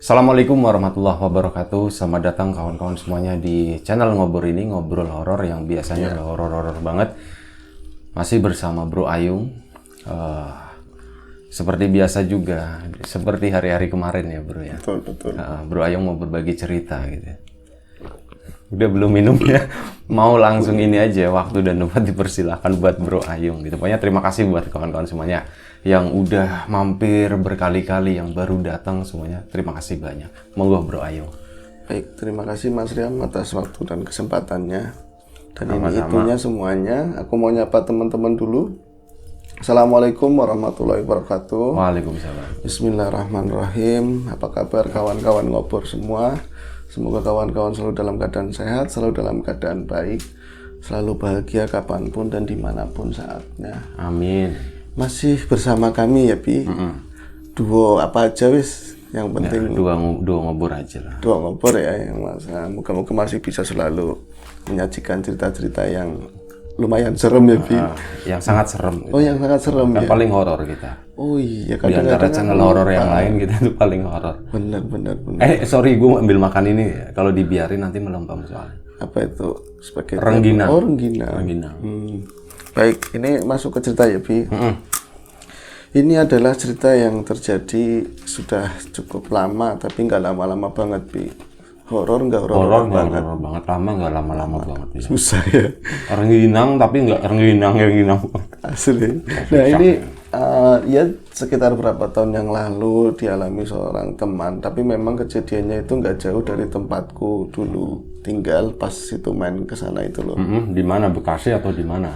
Assalamualaikum warahmatullahi wabarakatuh. Selamat datang kawan-kawan semuanya di channel Ngobor ini, ngobrol horor yang biasanya nggak horor-horor banget. Masih bersama Bro Ayung. Seperti biasa juga, seperti hari-hari kemarin ya Bro ya. Betul. Bro Ayung mau berbagi cerita gitu. Udah belum minum ya? Mau langsung ini aja, waktu dan tempat dipersilahkan buat Bro Ayung gitu. Pokoknya terima kasih buat kawan-kawan semuanya yang udah mampir berkali-kali, yang baru datang semuanya. Terima kasih banyak. Monggo Bro Ayung. Baik, terima kasih Mas Riam atas waktu dan kesempatannya. Dan Sama-sama. ini itunya semuanya. Aku mau nyapa teman-teman dulu. Assalamualaikum warahmatullahi wabarakatuh. Waalaikumsalam. Bismillahirrahmanirrahim. Apa kabar kawan-kawan ngobor semua? Semoga kawan-kawan selalu dalam keadaan sehat, selalu dalam keadaan baik, selalu bahagia kapanpun dan dimanapun saatnya. Amin. Masih bersama kami ya Bi. Duo apa aja wis, yang penting Dua ngobor aja lah. Dua ngobor ya, yang moga-moga masih bisa selalu menyajikan cerita-cerita yang lumayan serem ya Bi. Yang sangat serem. Oh yang sangat serem Kan ya. paling horor kita. Oh iya, Di antara channel horor yang lain kita itu paling horor. Benar. Sorry, gue ambil makan ini ya. Kalau dibiarin nanti melempem soalnya. Apa itu? Sebagai Rengginang. Oh rengginang. Rengginang. Baik, ini masuk ke cerita ya Bi. Ini adalah cerita yang terjadi sudah cukup lama, tapi nggak lama-lama banget Bi. Horor nggak Horor horor nggak banget. horor banget, lama nggak lama-lama banget. Ya. Susah ya. Rengginang tapi nggak rengginang. Asli. Nah ini ya sekitar berapa tahun yang lalu dialami seorang teman, tapi memang kejadiannya itu nggak jauh dari tempatku dulu tinggal pas itu main ke sana itu loh. Di mana, Bekasi atau di mana?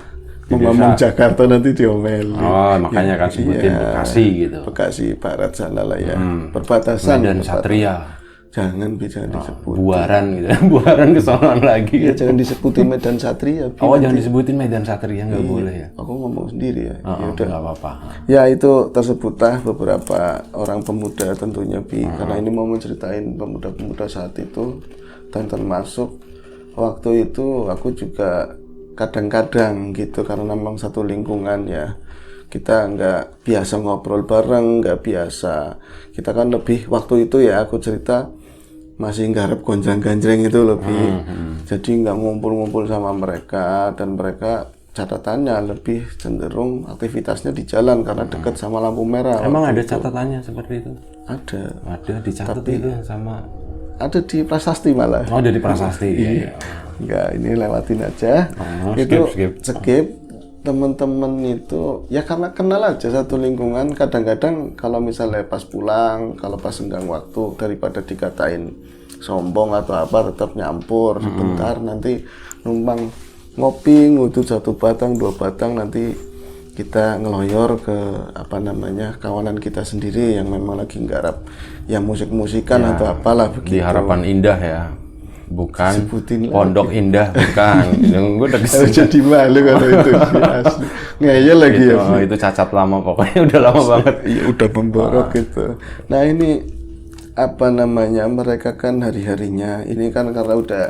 Ngomong Jakarta nanti diomelin. Oh, makanya kan sebutin Bekasi gitu. Bekasi Barat sana lah ya. Perbatasan. Dan Satria. Jangan disebut. Buaran gitu. Buaran kesonoan lagi. Ya jangan disebutin Medan Satria. Oh, jangan disebutin Medan Satria, nggak boleh ya? Aku ngomong sendiri ya. Ya udah. Nggak apa-apa. Ya itu tersebutlah beberapa orang pemuda tentunya Bi, karena ini mau menceritain pemuda-pemuda saat itu, dan termasuk waktu itu aku juga kadang-kadang gitu, karena memang satu lingkungan ya, kita nggak biasa ngobrol bareng, nggak biasa, kita kan lebih waktu itu ya aku cerita masih nggarap gonjang-ganjreng itu lebih, jadi nggak ngumpul-ngumpul sama mereka, dan mereka catatannya lebih cenderung aktivitasnya di jalan karena dekat sama lampu merah. Emang ada catatannya seperti itu? Ada Dicatat itu yang sama. ada di prasasti malah. Oh, ada di prasasti. Iya. Enggak, ini lewatin aja. Itu skip. Teman-teman itu ya karena kenal aja satu lingkungan, kadang-kadang kalau misalnya pas pulang, kalau pas senggang waktu, daripada dikatain sombong atau apa, tetap nyampur sebentar, nanti numpang ngopi, ngudut 1 batang 2 batang, nanti kita ngeloyor ke apa namanya kawanan kita sendiri yang memang lagi nggarap ya musik-musikan atau apalah begitu. Di Harapan Indah ya. Bukan Sebutin Pondok Indah, bukan. Gue udah jadi malu kalau itu asli. Ngeyel lagi ya. Oh, itu cacat lama pokoknya, udah lama banget. Iya udah memborok gitu. Nah ini apa namanya, mereka kan hari-harinya ini kan karena udah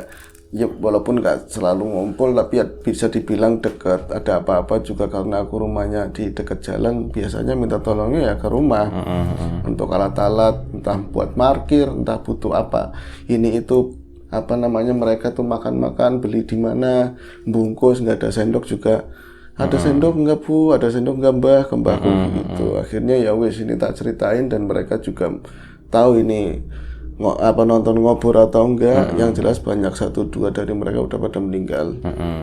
ya walaupun nggak selalu ngumpul, tapi ya bisa dibilang dekat. Ada apa-apa juga karena aku rumahnya di dekat jalan, biasanya minta tolongnya ya ke rumah untuk alat-alat, entah buat parkir, entah butuh apa ini itu. Apa namanya, mereka tuh makan-makan, beli di mana, bungkus, nggak ada sendok juga. Ada sendok nggak Bu, ada sendok nggak Mbah, ke mbahku gitu. Akhirnya ya wes ini tak ceritain, dan mereka juga tahu ini nonton ngobor atau enggak. Yang jelas banyak 1-2 dari mereka udah pada meninggal.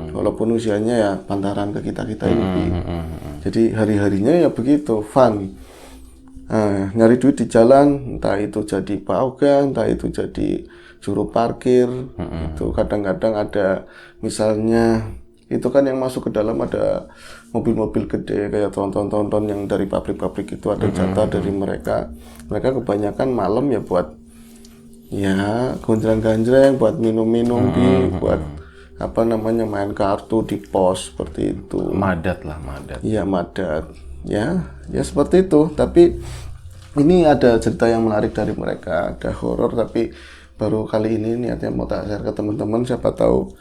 Walaupun usianya ya pantaran ke kita-kita ini. Jadi hari-harinya ya begitu, fun. Nyari duit di jalan, entah itu jadi pauga, entah itu jadi juru parkir. Itu kadang-kadang ada misalnya itu kan yang masuk ke dalam ada mobil-mobil gede kayak tonton-tonton yang dari pabrik-pabrik, itu ada jatah dari mereka kebanyakan malam ya buat ya gonjreng-ganjreng, buat minum-minum buat apa namanya main kartu di pos seperti itu. Madat. Iya madat ya seperti itu. Tapi ini ada cerita yang menarik dari mereka, ada horor, tapi baru kali ini niatnya mau tak share ke teman-teman, siapa tahu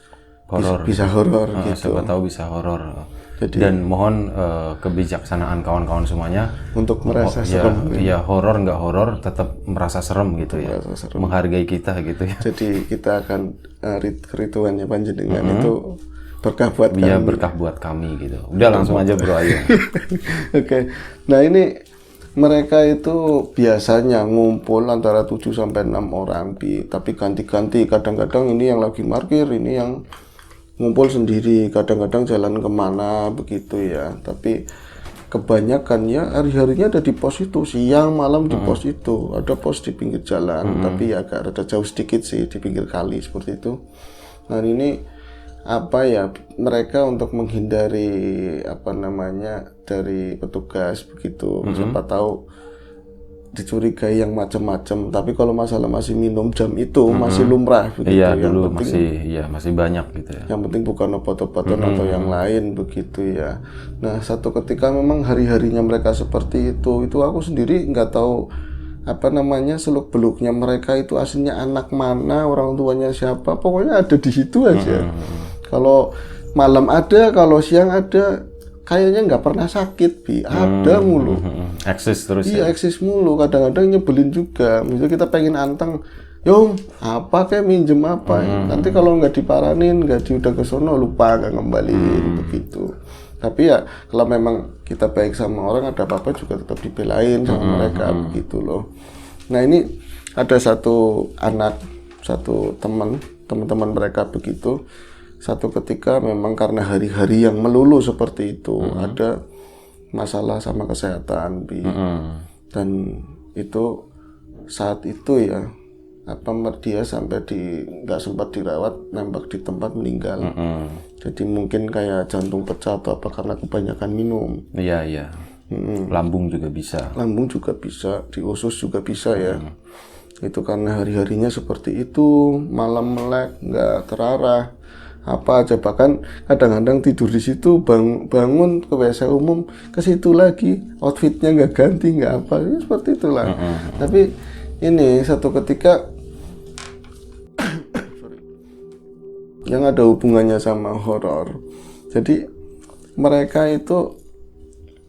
horor. Bisa horor gitu. Siapa tahu bisa horor. Jadi, dan mohon kebijaksanaan kawan-kawan semuanya untuk merasa serem. Ya horor nggak horor tetap merasa serem gitu ya. Menghargai kita gitu ya. Jadi kita akan rituannya panjenengan itu berkah buat kami. Iya, berkah buat kami gitu. Udah langsung aja Bro Ayu. Oke. Nah, ini mereka itu biasanya ngumpul antara 7 sampai 6 orang, tapi ganti-ganti. Kadang-kadang ini yang lagi parkir, ini yang ngumpul sendiri, kadang-kadang jalan kemana begitu ya. Tapi kebanyakan ya hari-harinya ada di pos itu, siang malam di pos itu. Ada pos di pinggir jalan, tapi agak rada jauh sedikit sih, di pinggir kali seperti itu. Nah, ini apa ya, mereka untuk menghindari dari petugas begitu. Siapa tahu dicurigai yang macam-macam, tapi kalau masalah masih minum jam itu masih lumrah begitu. Iya, yang dulu penting, masih banyak gitu ya. Yang penting bukan obat-obatan atau yang lain begitu ya. Nah, satu ketika memang hari-harinya mereka seperti itu aku sendiri nggak tahu seluk-beluknya mereka itu aslinya anak mana, orang tuanya siapa, pokoknya ada di situ aja. Kalau malam ada, kalau siang ada, kayaknya nggak pernah sakit, ada mulu. Eksis terus Iya, eksis mulu. Kadang-kadang nyebelin juga. Misalnya kita pengen anteng, Yong, apa kayak minjem apa? Nanti kalau nggak diparanin, nggak udah ke sono, lupa nggak ngembaliin begitu. Tapi ya kalau memang kita baik sama orang, ada apa-apa juga tetap dibelain sama mereka begitu loh. Nah, ini ada satu teman-teman mereka begitu. Satu ketika memang karena hari-hari yang melulu seperti itu, ada masalah sama kesehatan, dan itu saat itu ya dia sampai nggak sempat dirawat, nembak di tempat meninggal. Jadi mungkin kayak jantung pecah atau apa karena kebanyakan minum. Iya. Lambung juga bisa. Lambung juga bisa, di usus juga bisa ya. Itu karena hari-harinya seperti itu, malam melek, nggak terarah. Apa aja, bahkan kadang-kadang tidur di situ, bangun ke WC umum, ke situ lagi, outfitnya nggak ganti, nggak apa, ya, seperti itulah. Tapi ini satu ketika yang ada hubungannya sama horor. Jadi mereka itu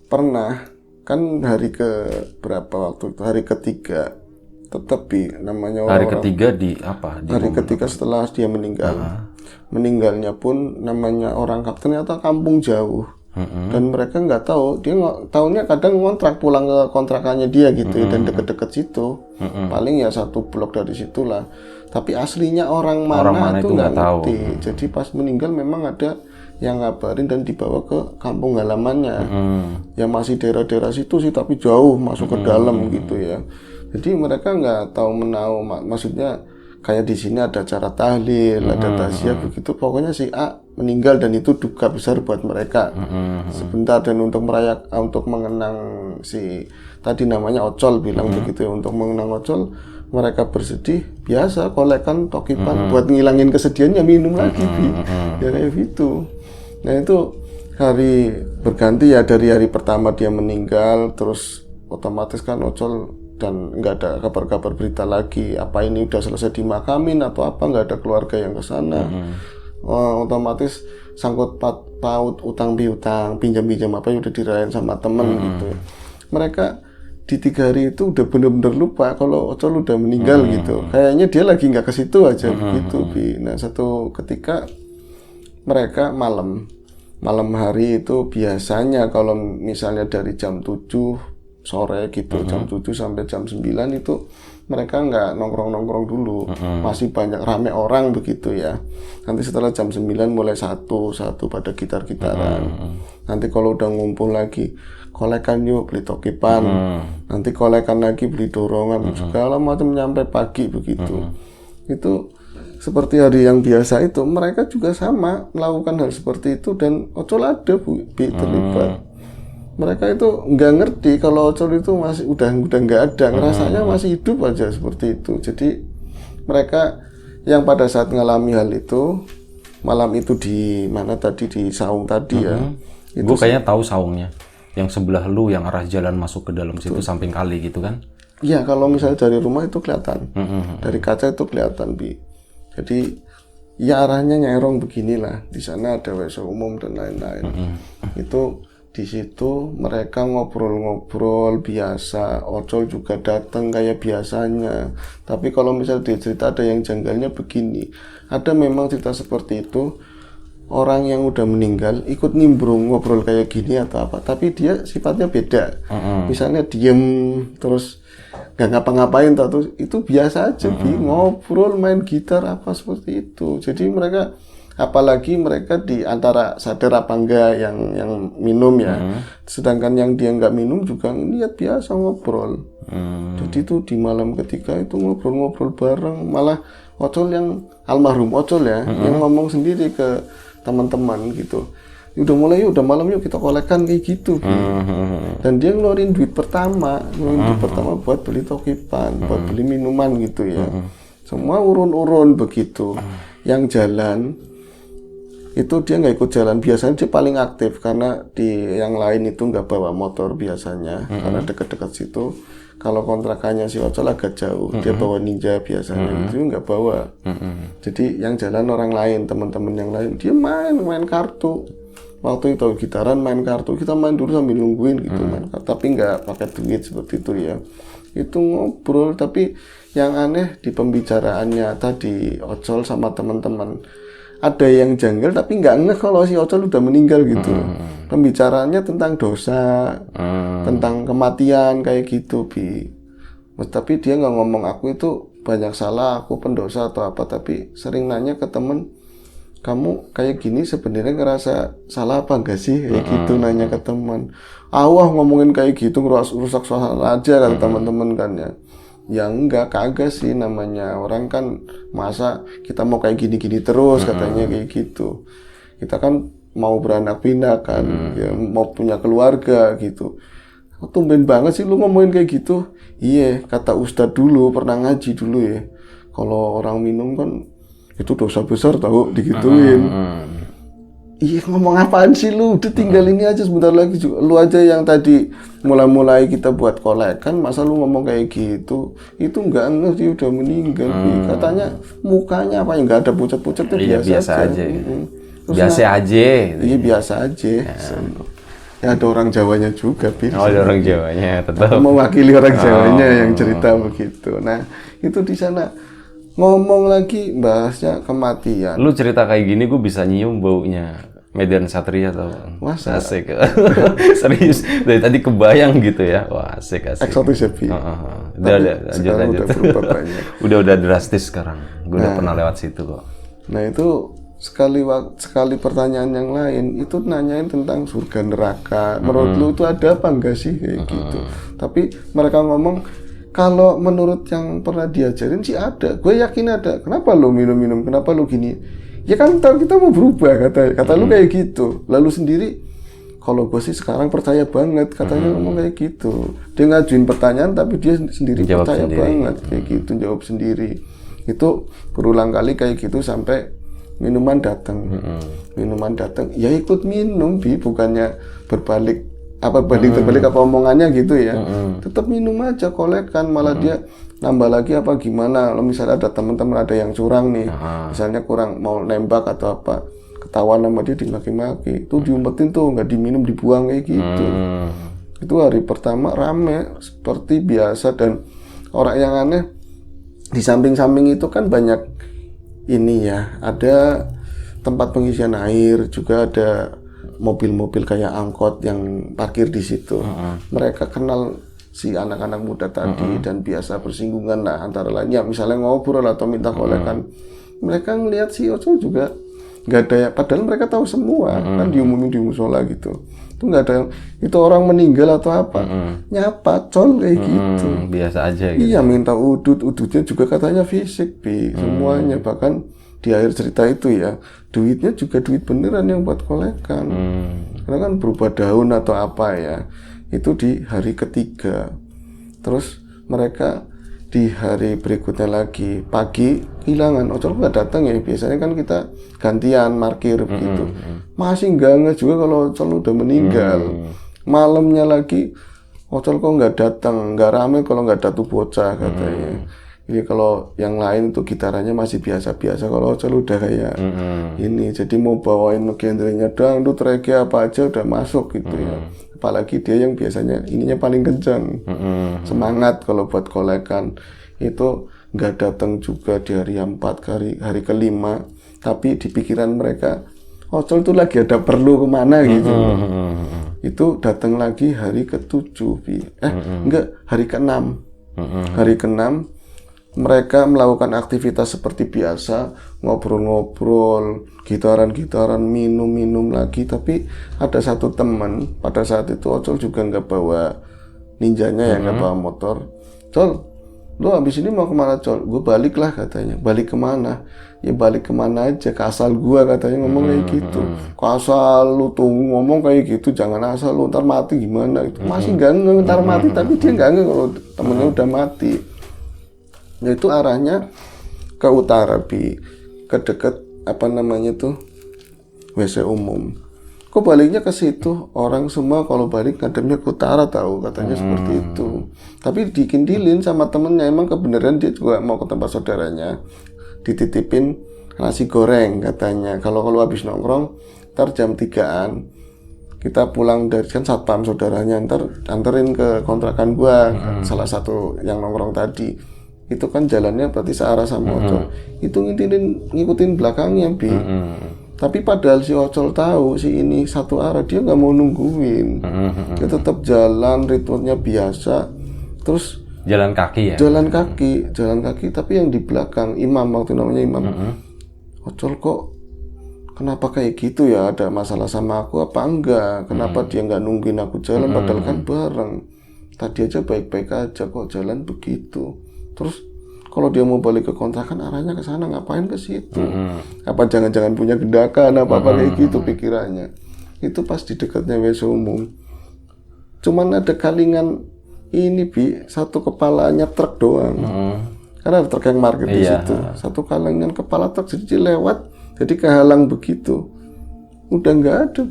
pernah, kan hari ketiga tetap namanya hari ketiga di apa? Hari ketiga setelah dia meninggal. Meninggalnya pun namanya orang ternyata kampung jauh. Dan mereka nggak tahu, dia tahunya kadang ngontrak pulang ke kontrakannya dia gitu dan deket-deket situ. Paling ya 1 blok dari situlah. Tapi aslinya orang mana itu nggak ngerti. Jadi pas meninggal memang ada yang ngabarin dan dibawa ke kampung halamannya. Yang masih daerah-daerah situ sih, tapi jauh masuk ke dalam gitu ya. Jadi mereka nggak tahu menahu, maksudnya kayak di sini ada acara tahlil, ada taziah begitu. Pokoknya si A meninggal dan itu duka besar buat mereka. Sebentar, dan untuk mengenang si tadi namanya Ocol bilang begitu ya, untuk mengenang Ocol mereka bersedih, biasa kolekan tokipan buat ngilangin kesedihannya, minum lagi ya kayak gitu. Nah, itu hari berganti ya, dari hari pertama dia meninggal terus otomatis kan Ocol dan nggak ada kabar-kabar berita lagi, apa ini udah selesai dimakamin atau apa, nggak ada keluarga yang ke sana. Otomatis sangkut paut utang piutang, pinjam apa yang udah dirayain sama temen gitu. Mereka di 3 hari itu udah bener-bener lupa kalau Ocol udah meninggal gitu. Kayaknya dia lagi nggak ke situ aja begitu. Nah, satu ketika mereka malam hari itu biasanya kalau misalnya dari jam 7 sore gitu, jam 7 sampai jam 9 itu mereka nggak nongkrong dulu, masih banyak rame orang begitu ya. Nanti setelah jam 9 mulai satu pada gitar-gitaran. Nanti kalau udah ngumpul lagi, kolekan yuk, beli tokipan, nanti kolekan lagi, beli dorongan, segala macam sampai pagi begitu. Itu seperti hari yang biasa itu, mereka juga sama melakukan hal seperti itu dan Ocol ada terlibat. Mereka itu nggak ngerti kalau Ocol itu masih udah nggak ada, ngerasanya masih hidup aja seperti itu. Jadi mereka yang pada saat ngalami hal itu malam itu di mana tadi, di saung tadi ya. Gue kayaknya tahu saungnya, yang sebelah lu yang arah jalan masuk ke dalam situ, samping kali gitu kan? Iya, kalau misalnya dari rumah itu kelihatan, dari kaca itu kelihatan Jadi ya arahnya nyerong beginilah, di sana ada WC umum dan lain-lain. Itu di situ mereka ngobrol-ngobrol biasa, Ocol juga datang kayak biasanya. Tapi kalau misalnya dia cerita ada yang janggalnya begini, ada memang cerita seperti itu, orang yang udah meninggal ikut nimbrung ngobrol kayak gini atau apa, tapi dia sifatnya beda. Misalnya diem terus nggak ngapa-ngapain tuh, itu biasa aja, ngobrol main gitar apa seperti itu. Jadi mereka, apalagi mereka di antara sadar apa enggak yang minum ya, sedangkan yang dia nggak minum juga lihat biasa ngobrol. Jadi itu di malam ketika itu ngobrol-ngobrol bareng, malah Ocol yang almarhum Ocol ya, yang ngomong sendiri ke teman-teman gitu, udah mulai yuk, udah malam yuk kita kolekan kayak gitu. Dan dia ngeluarin duit pertama buat beli tokipan, buat beli minuman gitu ya. Semua urun-urun begitu. Yang jalan itu dia nggak ikut jalan, biasanya dia paling aktif karena di yang lain itu nggak bawa motor biasanya, karena dekat-dekat situ. Kalau kontrakannya si Ocol agak jauh, dia bawa Ninja biasanya, itu nggak bawa. Jadi yang jalan orang lain, teman-teman yang lain, dia main kartu. Waktu itu gitaran main kartu, kita main dulu sambil nungguin gitu, main kartu, tapi nggak pakai duit seperti itu ya. Itu ngobrol, tapi yang aneh di pembicaraannya tadi Ocol sama teman-teman, ada yang janggal tapi nggak ngeh kalau si Ocol udah meninggal gitu. Pembicaraannya tentang dosa, tentang kematian kayak gitu, Bi. Tapi dia nggak ngomong aku itu banyak salah, aku pendosa atau apa, tapi sering nanya ke temen, kamu kayak gini sebenarnya ngerasa salah apa enggak sih? Kayak gitu nanya ke teman. Wah ngomongin kayak gitu rusak suasana aja kata teman-teman kan ya. Ya enggak, kagak sih, namanya orang kan masa kita mau kayak gini-gini terus katanya kayak gitu. Kita kan mau beranak pinak kan, ya, mau punya keluarga gitu. Tumben banget sih lu ngomongin kayak gitu. Iya, kata Ustadz dulu, pernah ngaji dulu ya. Kalau orang minum kan itu dosa besar tahu, digituin. Iya, ngomong apaan sih lu? Udah tinggal ini aja sebentar lagi juga. Lu aja yang tadi mulai kita buat kolekan, masa lu ngomong kayak gitu? Itu enggak ngerti, udah meninggal. Katanya mukanya apa ya, enggak ada pucat-pucatnya, biasa aja. Biasa aja. Iya, biasa aja. Ya ada orang Jawanya juga, Bin. Oh, ada orang Jawanya, tetap. Mewakili orang Jawanya yang cerita begitu. Nah, itu di sana ngomong lagi bahasnya kematian. Lu cerita kayak gini gue bisa nyium baunya Medan Satria tau. Masa? Asik. Serius, dari tadi kebayang gitu ya. Wah, asik. Eksotis ya, Bi. Udah, sekarang lanjut. udah berubah banyak. udah drastis sekarang. Gue udah pernah lewat situ kok. Nah, itu sekali pertanyaan yang lain itu nanyain tentang surga neraka. Menurut lu itu ada apa enggak sih kayak gitu. Tapi mereka ngomong, kalau menurut yang pernah diajarin sih ada. Gue yakin ada. Kenapa lu minum-minum? Kenapa lu gini? Ya kan kita mau berubah, kata lu kayak gitu. Lalu sendiri, kalau gue sih sekarang percaya banget, katanya ngomong kayak gitu. Dia ngajuin pertanyaan tapi dia sendiri jawab percaya sendiri. Banget kayak gitu, jawab sendiri. Itu berulang kali kayak gitu sampai minuman datang. Minuman datang, ya ikut minum, Bi, bukannya berbalik terbalik apa omongannya gitu ya. Tetap minum aja, kolekan, malah dia nambah lagi apa gimana. Kalau misalnya ada teman-teman ada yang curang nih, misalnya kurang mau nembak atau apa, ketahuan sama dia dimaki-maki, tuh diumpetin tuh, nggak diminum, dibuang kayak gitu. Itu hari pertama rame seperti biasa. Dan orang yang aneh, di samping-samping itu kan banyak ini ya, ada tempat pengisian air, juga ada mobil-mobil kayak angkot yang parkir di situ. Mereka kenal si anak-anak muda tadi dan biasa bersinggungan lah antara lainnya, misalnya ngobrol atau minta kolekan. Mereka ngelihat si Ocol juga nggak ada ya, padahal mereka tahu semua kan diumumin di musola gitu. Itu nggak ada, itu orang meninggal atau apa, nyapa Col kayak gitu. Biasa aja gitu. Iya, minta udutnya juga katanya fisik, Bi, semuanya. Bahkan di akhir cerita itu ya, duitnya juga duit beneran yang buat kolekan. Karena kan berubah daun atau apa ya, itu di hari ketiga. Terus mereka di hari berikutnya lagi, pagi hilangan. Ocol nggak datang ya, biasanya kan kita gantian parkir begitu. Masih nggak juga kalau Ocol udah meninggal. Malamnya lagi, Ocol kok nggak datang, nggak rame kalau nggak ada tuh bocah katanya. Ini kalau yang lain tuh gitarannya masih biasa-biasa, kalau Ocol udah kayak ini. Jadi mau bawain genrenya dangdut, reggae apa aja udah masuk gitu ya. Apalagi dia yang biasanya ininya paling kencang. Semangat kalau buat kolekan. Itu nggak datang juga di hari yang 4, hari ke-5. Tapi di pikiran mereka, Ocol tuh lagi ada perlu kemana gitu. Itu datang lagi hari ke-7, enggak, hari ke-6. Hari ke-6 mereka melakukan aktivitas seperti biasa, ngobrol-ngobrol, gitaran-gitaran, minum-minum lagi. Tapi ada satu teman, pada saat itu Ocol juga nggak bawa ninjanya ya, nggak bawa motor. Col, lo abis ini mau kemana Col? Gue balik lah katanya. Balik kemana? Ya balik kemana aja, ke asal gua katanya, ngomong kayak gitu. Ke asal lu tuh ngomong kayak gitu, jangan asal lu ntar mati gimana gitu. Masih nggak ntar mati, tapi dia nggak kalau temennya udah mati. Itu arahnya ke utara, ke deket apa namanya tuh WC umum. Kok baliknya ke situ? Orang semua kalau balik ngademnya ke utara, tahu katanya seperti itu. Tapi dikindilin sama temennya, emang kebenaran dia juga mau ke tempat saudaranya, dititipin nasi goreng katanya. Kalau habis nongkrong, ntar jam 3-an kita pulang dari kan satpam saudaranya, ntar anterin ke kontrakan gua, salah satu yang nongkrong tadi. Itu kan jalannya berarti searah sama Ocol. Itu ngikutin belakangnya, Tapi padahal si Ocol tahu si ini satu arah, dia nggak mau nungguin. Dia tetap jalan, ritmenya biasa. Terus jalan kaki ya? Jalan kaki. Tapi yang di belakang Imam, waktu namanya Imam. Ocol kok kenapa kayak gitu ya? Ada masalah sama aku apa enggak? Kenapa dia nggak nungguin aku jalan? Padahal kan bareng. Tadi aja baik-baik aja, kok jalan begitu. Terus kalau dia mau balik ke kontrakan, arahnya ke sana, ngapain ke situ? Apa jangan-jangan punya gendakan apa-apa kayak gitu pikirannya. Itu pas di dekatnya WC umum. Cuman ada kalingan ini, satu kepalanya truk doang. Karena ada truk yang parkir di situ. Satu kalingan kepala truk jadi lewat, jadi kehalang begitu. Udah nggak ada,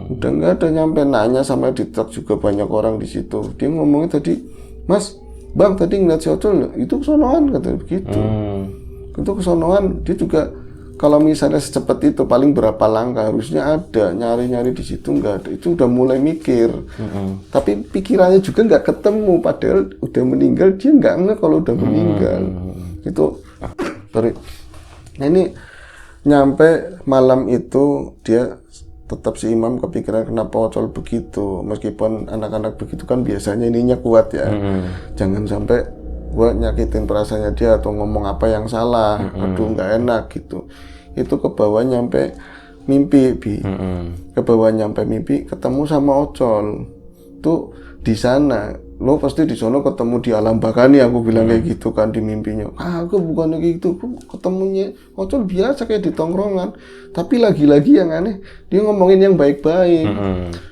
Udah nggak ada, nyampe nanya sampai di truk juga banyak orang di situ. Dia ngomongnya tadi, Mas, Bang, tadi ngeliat si Ocol, itu kesonoan katanya begitu. Itu kesonoan, dia juga kalau misalnya secepat itu paling berapa langkah harusnya ada, nyari-nyari di situ nggak ada. Itu udah mulai mikir. Tapi pikirannya juga nggak ketemu, padahal udah meninggal, dia nggak ngeh kalau udah meninggal. Itu sorry. Nah ini nyampe malam itu dia tetap si Imam kepikiran kenapa Ocol begitu, meskipun anak-anak begitu kan biasanya ininya kuat ya. Jangan sampai gua nyakitin perasaannya dia atau ngomong apa yang salah, aduh nggak enak gitu. Itu ke bawah nyampe mimpi, ke bawah nyampe mimpi ketemu sama Ocol. Tuh di sana, lo pasti di sono ketemu di alam bakani, aku bilang kayak gitu kan di mimpinya. Aku bukan kayak gitu, aku ketemunya Ocol biasa kayak di tongkrongan. Tapi lagi-lagi yang aneh, dia ngomongin yang baik-baik.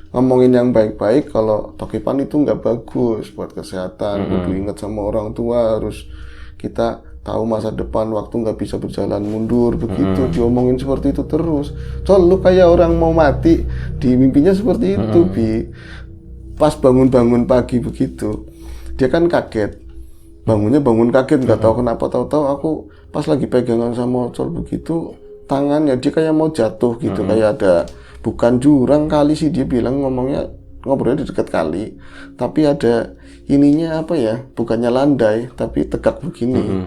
Ngomongin yang baik-baik, kalau tokipan itu nggak bagus buat kesehatan. Kudu ingat sama orang tua, harus kita tahu masa depan, waktu nggak bisa berjalan mundur begitu. Diomongin seperti itu terus. Col, lu kayak orang mau mati, di mimpinya seperti itu, Pas bangun-bangun pagi begitu, dia kan kaget. Bangun kaget, nggak tahu kenapa, tahu-tahu aku pas lagi pegangan sama Ocol begitu, tangannya dia kayak mau jatuh gitu, kayak ada, bukan jurang kali sih dia bilang, ngobrolnya di dekat kali, tapi ada ininya apa ya, bukannya landai tapi tegak begini,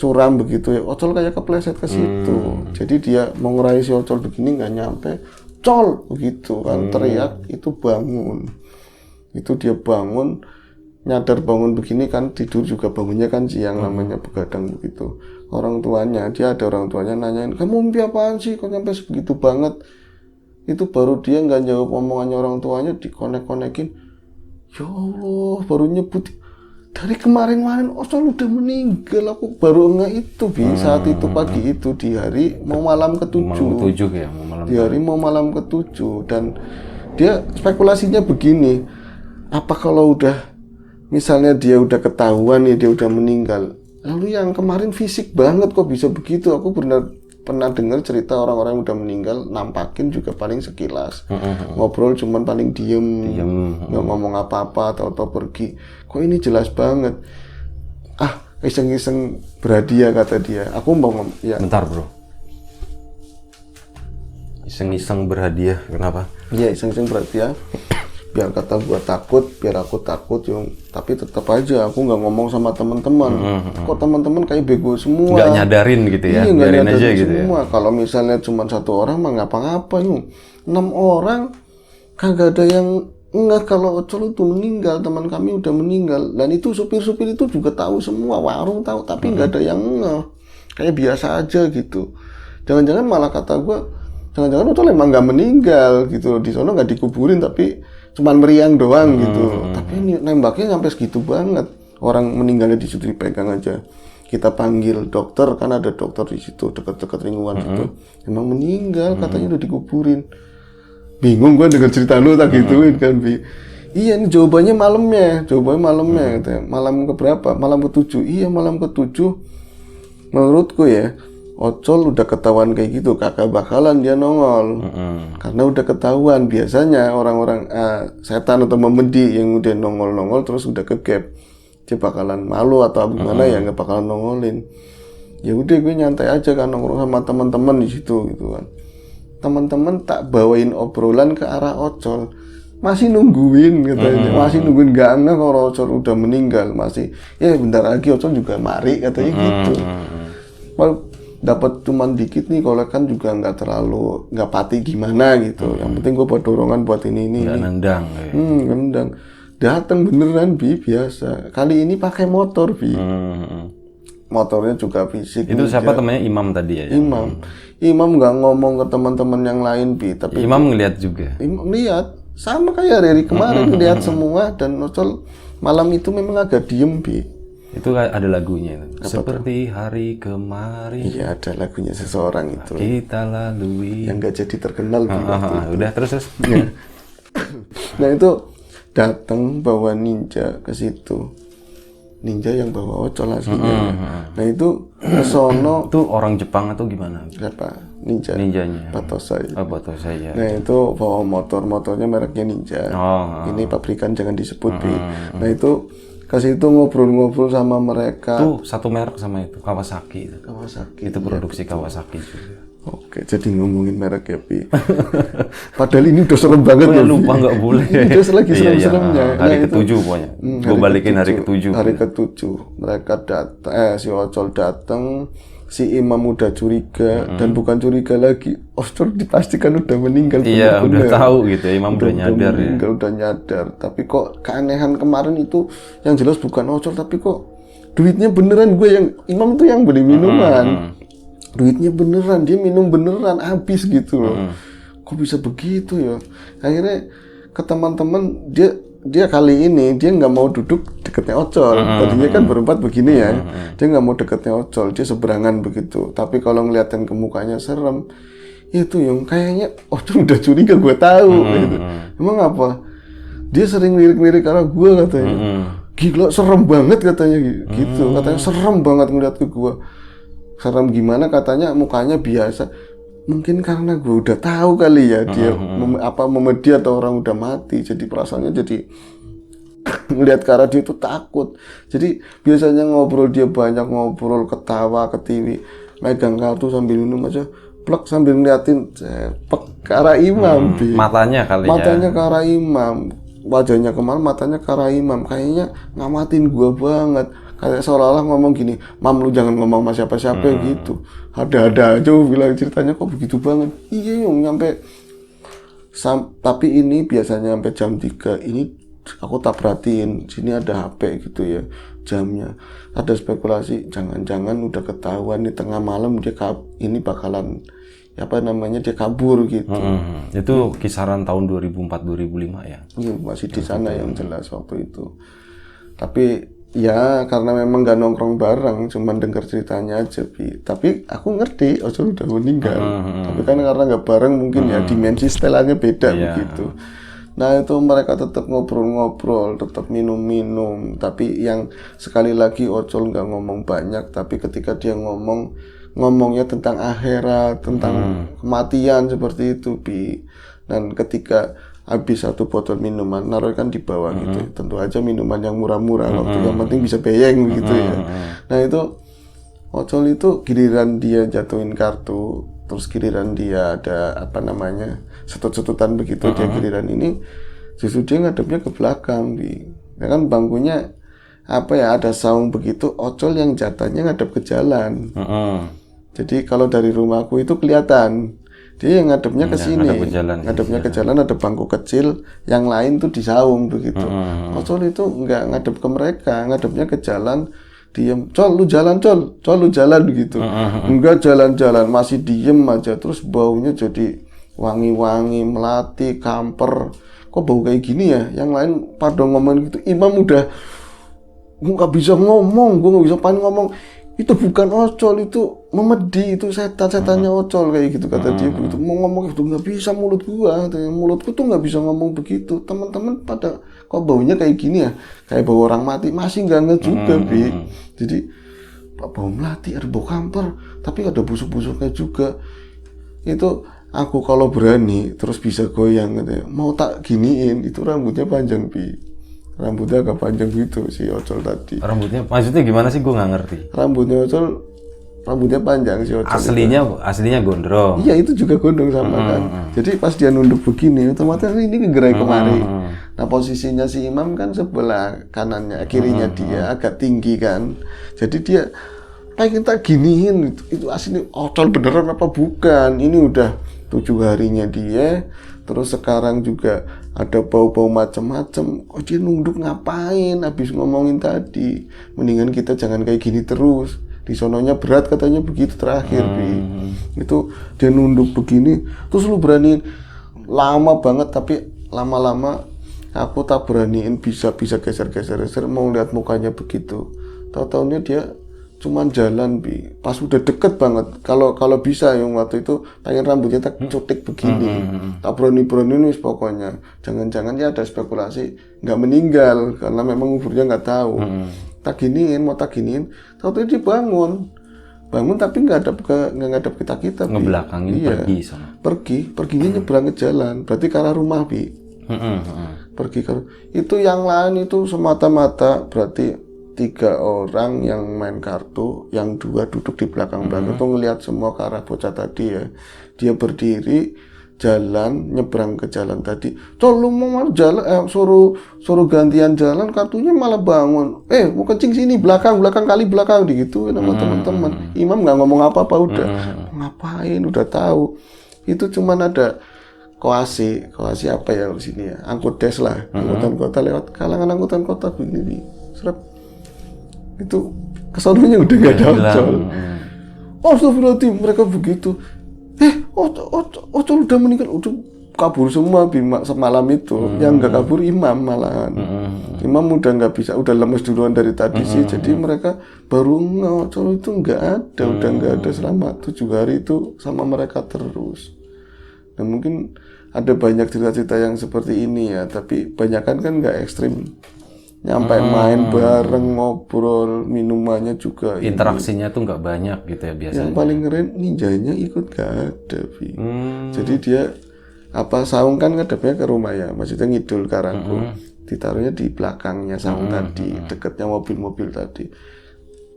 curam begitu ya. Ocol kayak kepleset ke situ. Jadi dia mau ngeraih si Ocol begini nggak nyampe, Col begitu kan, teriak, itu bangun. Itu dia bangun, nyadar bangun begini kan, tidur juga bangunnya kan siang, namanya begadang begitu. Orang tuanya, dia ada orang tuanya nanyain, kamu mimpi apaan sih kok nyampe sebegitu banget? Itu baru dia nggak jawab omongannya orang tuanya, dikonek-konekin. Ya Allah, baru nyebut dari kemarin-kemarin Ocol udah meninggal. Aku baru nggak itu, saat itu pagi itu, di hari mau malam ke-7. Di hari mau malam ke-7. Dan dia spekulasinya begini, apa kalau udah misalnya dia udah ketahuan ya dia udah meninggal, lalu yang kemarin fisik banget kok bisa begitu? Aku pernah dengar cerita orang-orang yang udah meninggal nampakin juga paling sekilas, ngobrol cuman paling diem, nggak ngomong apa-apa, atau pergi. Kok ini jelas banget. iseng-iseng berhadiah kata dia. Aku mau ya. Bentar bro. Iseng-iseng berhadiah, kenapa? Iya iseng-iseng berhadiah. Biar kata gua takut, biar aku takut Yung. Tapi tetap aja aku nggak ngomong sama teman-teman. Kok teman-teman kayak bego semua. Nggak nyadarin gitu ya, iya, biarin aja gitu semua. ya. Kalau misalnya cuma 1 orang mah ngapa-ngapa Yung. 6 orang kagak ada yang enggak. Kalau Ocol itu meninggal, teman kami udah meninggal. Dan itu supir-supir itu juga tahu semua, warung tahu, tapi nggak ada yang enggak. Kayak biasa aja gitu. Jangan-jangan malah kata gua, jangan-jangan Ocol emang nggak meninggal gitu. Di sana nggak dikuburin tapi cuman meriang doang gitu. Tapi ini nembaknya sampai segitu banget. Orang meninggalnya di situ dipegang aja. Kita panggil dokter, kan ada dokter di situ dekat-dekat lingkungan situ. Emang meninggal, katanya udah dikuburin. Bingung gue dengar cerita lu tak gituin kan, Bi. Iya, ini jawabannya malamnya katanya. Malam keberapa? Malam ke-7. Iya, malam ke-7. Menurutku ya, Ocol udah ketahuan kayak gitu, kagak bakalan dia nongol. Karena udah ketahuan. Biasanya orang-orang setan atau memedi yang udah nongol-nongol terus udah ke-gap, dia bakalan malu atau gimana ya, nggak bakalan nongolin. Ya udah gue nyantai aja kan nongkrong sama teman-teman di situ gitu kan. Teman-teman tak bawain obrolan ke arah Ocol. Masih nungguin katanya, masih nungguin gak aneh kalau Ocol udah meninggal. Masih, ya bentar lagi Ocol juga mari katanya gitu. Dapat cuman dikit nih, kalau kan juga nggak pati gimana gitu. Yang penting gue buat dorongan buat ini. Nggak nendang. Nendang. Datang beneran Bi, biasa. Kali ini pakai motor Bi. Motornya juga fisik. Itu siapa temannya, Imam tadi ya? Imam nggak ngomong ke teman-teman yang lain Bi, tapi Imam ngeliat juga. Imam lihat sama kayak dari kemarin lihat semua. Dan Ocol malam itu memang agak diem Bi. Itu ada lagunya itu. Seperti hari kemarin. Iya, ada lagunya seseorang itu. Kita lalui. Yang nggak jadi terkenal Bi. Udah terus. Ya. Nah itu datang bawa ninja ke situ. Ninja yang bawa Ocol aslinya. Nah itu kesono. Itu orang Jepang atau gimana? Siapa? Ninja. Ninjanya. Batosai. Batosai ya. Nah itu bawa motornya mereknya Ninja. Ini pabrikan jangan disebut Bi. Nah itu ke situ ngobrol-ngobrol sama mereka. Itu satu merek sama itu, Kawasaki. Kawasaki. Itu produksi Kawasaki juga. Oke, jadi ngomongin merek ya, Pi. Padahal ini udah serem banget ya. Lupa nggak boleh. Ini udah lagi serem-seremnya. Hari ke-7 pokoknya. Gue balikin hari ke-7. Hari ke-7. Mereka datang, si Ocol datang, si Imam udah curiga, dan bukan curiga lagi. Ocol dipastikan udah meninggal. Iya, udah tahu gitu ya. Imam udah nyadar ya. Udah nyadar. Tapi kok keanehan kemarin itu, yang jelas bukan Ocol, tapi kok duitnya beneran gue yang, Imam tuh yang beli minuman. Duitnya beneran, dia minum beneran, habis gitu loh. Kok bisa begitu ya? Akhirnya ke teman-teman, dia kali ini dia nggak mau duduk deketnya Ocol. Tadinya kan berempat begini ya, dia nggak mau deketnya Ocol, dia seberangan begitu. Tapi kalau ngeliatin ke mukanya serem, itu yang kayaknya Ocol udah curiga, gue tahu. Gitu. Emang apa? Dia sering lirik-lirik arah gue katanya. Gila, serem banget katanya gitu. Katanya serem banget ngeliat ke gue. Serem gimana katanya, mukanya biasa. Mungkin karena gue udah tahu kali ya dia memedi atau orang udah mati, jadi perasaannya jadi ngelihat ke arah dia itu takut. Jadi biasanya ngobrol, dia banyak ngobrol, ketawa, ketiwi, megang kartu sambil minum aja, plek sambil ngeliatin ke arah Imam. Matanya kali ya. Matanya ke arah Imam. Wajahnya kemana, matanya ke arah Imam. Kayaknya ngamatin gue banget. Kayak seolah-olah ngomong gini, Mam lu jangan ngomong sama siapa-siapa gitu. Ada-ada aja bilang ceritanya kok begitu banget. Iya Yung, nyampe tapi ini biasanya sampai jam 3. Ini aku tak perhatiin, sini ada HP gitu ya, jamnya. Ada spekulasi, jangan-jangan udah ketahuan di tengah malam dia ini bakalan dia kabur gitu. Itu kisaran tahun 2004-2005 ya? Iya, masih di sana yang jelas waktu itu. Tapi ya karena memang gak nongkrong bareng, cuman dengar ceritanya aja Bi. Tapi aku ngerti Ocol udah meninggal. Tapi kan karena gak bareng mungkin ya dimensi setelannya beda begitu. Nah itu mereka tetap ngobrol-ngobrol, tetap minum-minum. Tapi yang sekali lagi Ocol gak ngomong banyak, tapi ketika dia ngomongnya tentang akhirat, tentang kematian seperti itu Bi. Dan ketika habis satu botol minuman, naruhkan di bawah gitu. Tentu aja minuman yang murah-murah, waktu yang penting bisa beyeng gitu ya. Nah itu Ocol itu giliran dia jatuhin kartu, terus giliran dia ada apa namanya setut-setutan begitu, dia giliran ini justru dia ngadepnya ke belakang, ya kan bangkunya apa ya ada saung begitu, Ocol yang jatahnya ngadep ke jalan. Jadi kalau dari rumahku itu kelihatan. Dia yang ngadepnya ke sini, ngadepnya ke jalan, ada bangku kecil, yang lain tuh di saung begitu. Ocol itu nggak ngadep ke mereka, ngadepnya ke jalan, diem, Col lu jalan, Col lu jalan gitu. Enggak jalan-jalan, masih diem aja, terus baunya jadi wangi-wangi, melati, kamper. Kok bau kayak gini ya? Yang lain pada ngomong gitu, Imam udah nggak bisa ngomong, gue nggak bisa paling ngomong. Itu bukan Ocol, itu memedi, itu setan-setannya Ocol kayak gitu kata dia begitu. Mau ngomong itu nggak bisa mulutku tuh nggak bisa ngomong begitu. Teman-teman pada kok baunya kayak gini ya, kayak bau orang mati, masih nggak juga Bi. Jadi bau melati, ada bau kamper, tapi ada busuk-busuknya juga. Itu aku kalau berani terus bisa goyang gitu ya. Mau tak giniin, itu rambutnya panjang Bi. Rambutnya agak panjang gitu si Ocol tadi. Rambutnya maksudnya gimana sih, gue nggak ngerti. Rambutnya Ocol, rambutnya panjang si Ocol. Aslinya gondrong. Iya itu juga gondrong sama kan. Jadi pas dia nunduk begini, otomatis ini kegerai kemari. Nah posisinya si Imam kan sebelah kanannya, kirinya dia agak tinggi kan. Jadi dia pengen tak giniin, itu asli Ocol beneran apa bukan? Ini udah 7 harinya dia. Terus sekarang juga ada bau-bau macam-macam. Kok dia nunduk ngapain? Habis ngomongin tadi, mendingan kita jangan kayak gini terus. Di sononya berat katanya begitu terakhir, Bi. Itu dia nunduk begini, terus lu beraniin. Lama banget, tapi lama-lama aku tak beraniin, bisa geser-geser mau lihat mukanya begitu. Tahu-taunya dia cuman jalan Bi, pas udah deket banget. Kalau bisa yang waktu itu pengen rambutnya tak cutik begini, tak berani nih pokoknya. Jangan-jangan ya ada spekulasi nggak meninggal karena memang umurnya nggak tahu. Tak giniin, tahu-tahu dia bangun tapi nggak ngadep kita ngebelakangin, iya. Perginya nyebrang ke jalan, berarti ke arah rumah Bi. Pergi ke itu, yang lain itu semata-mata berarti 3 orang yang main kartu, yang 2 duduk di belakang-belakang tuh ngelihat semua ke arah bocah tadi ya. Dia berdiri jalan nyebrang ke jalan tadi. Col lu mau jalan, suruh gantian jalan, kartunya malah bangun. Mau kencing sini belakang kali belakang digituin sama teman-teman. Imam nggak ngomong apa-apa udah. Ngapain udah tahu. Itu cuman ada koasi apa ya di sini ya? Angkut des lah, angkutan kota lewat kalangan angkutan kota begini. Serap itu kesannya udah gak ada Ocol. Astagfirullahaladzim, mereka begitu. Ocol udah meninggal, udah kabur semua semalam itu. Yang nggak kabur Imam malahan. Imam udah nggak bisa, udah lemes duluan dari tadi sih. Jadi mereka baru Ocol itu nggak ada, udah nggak ada selama 7 hari itu sama mereka terus. Nah mungkin ada banyak cerita-cerita yang seperti ini ya, tapi banyakan kan nggak ekstrim. Nyampe main bareng, ngobrol, minumannya juga interaksinya tuh nggak banyak gitu ya biasanya. Yang paling keren ninjanya ikut gak ada Bi. Jadi dia saung kan ngadepnya ke rumah ya, maksudnya ngidul karangku, ditaruhnya di belakangnya saung tadi, dekatnya mobil-mobil tadi.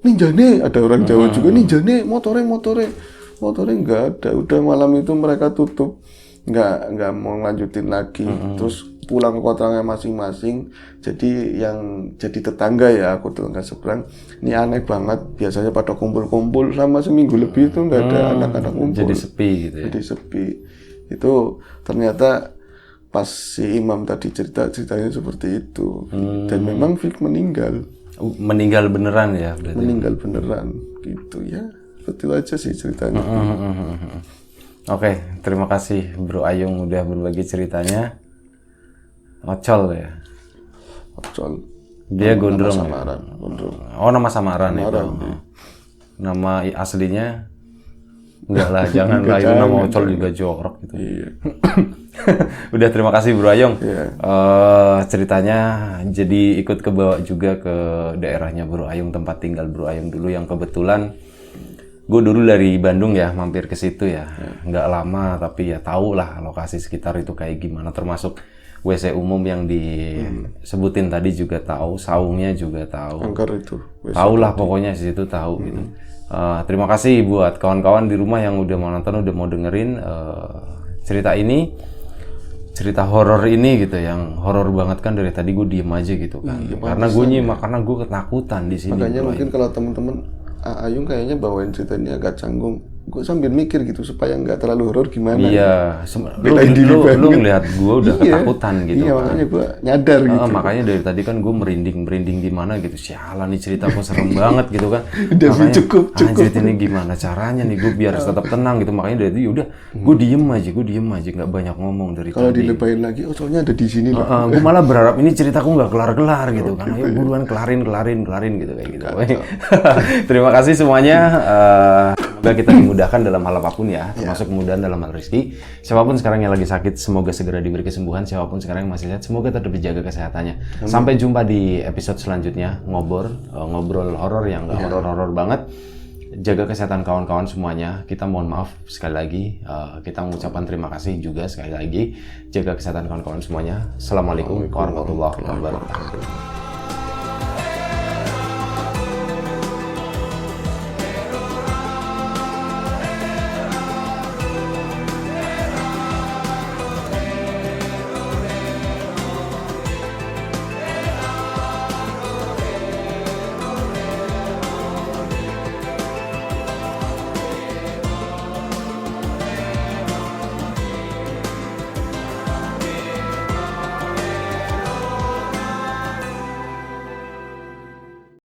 Ninjane ada orang Jawa juga, ninjane motore nggak ada. Udah malam itu mereka tutup, nggak mau lanjutin lagi. Terus pulang ke kotaknya masing-masing. Jadi yang jadi tetangga ya, aku tetangga seberang, ini aneh banget, biasanya pada kumpul-kumpul selama seminggu lebih itu nggak ada anak-anak kumpul. Jadi sepi gitu ya. Jadi sepi. Itu ternyata pas si Imam tadi ceritanya seperti itu. Dan memang Fik meninggal beneran ya berarti. Meninggal beneran gitu ya. Betul aja sih ceritanya. Oke, terima kasih Bro Ayung udah berbagi ceritanya. Ocol ya. Ocol. Dia gondrong. Nama samaran. Gondrong. Oh, nama samaran itu. Nama aslinya enggak lah, jangan lah, itu nama Ocol juga jorok gitu. Iya. Udah, terima kasih Bro Ayung. Iya. Ceritanya jadi ikut kebawa juga ke daerahnya Bro Ayung, tempat tinggal Bro Ayung dulu, yang kebetulan gue dulu dari Bandung ya, mampir ke situ ya. Nggak lama tapi ya tahu lah lokasi sekitar itu kayak gimana, termasuk WC umum yang disebutin tadi juga tahu, saungnya juga tahu. Angker itu. Tahu lah pokoknya di situ tahu gitu. Terima kasih buat kawan-kawan di rumah yang udah mau nonton, udah mau dengerin cerita ini, cerita horor ini gitu, yang horor banget kan. Dari tadi gue diem aja gitu kan, karena gue nyimak, karena gue ketakutan di sini. Makanya mungkin kalau teman-teman Ayung kayaknya bawain cerita ini agak canggung. Gue sambil mikir gitu supaya nggak terlalu horor gimana. Iya, lu ngeliat gue udah ketakutan gitu. Iya, makanya gue nyadar gitu. Makanya dari tadi kan gue merinding di mana gitu. Sialan nih, cerita kok serem banget gitu kan. Udah makanya cukup. Anjir, ini gimana caranya nih gue biar tetap tenang gitu. Makanya dari itu udah gue diem aja, nggak banyak ngomong dari Kalau tadi. dilebayin lagi, soalnya ada di sini loh. Gue malah berharap ini ceritaku nggak kelar gitu kan. Ayo buruan kelarin gitu kayak gitu. Terima kasih semuanya. Semoga kita dimudahkan dalam hal apapun ya, termasuk kemudahan dalam hal rezeki. Siapapun sekarang yang lagi sakit, semoga segera diberi kesembuhan. Siapapun sekarang yang masih sehat, semoga tetap dijaga kesehatannya. Sampai jumpa di episode selanjutnya, ngobrol horor yang nggak horor banget. Jaga kesehatan kawan-kawan semuanya. Kita mohon maaf sekali lagi. Kita mengucapkan terima kasih juga sekali lagi. Jaga kesehatan kawan-kawan semuanya. Assalamualaikum warahmatullahi wabarakatuh.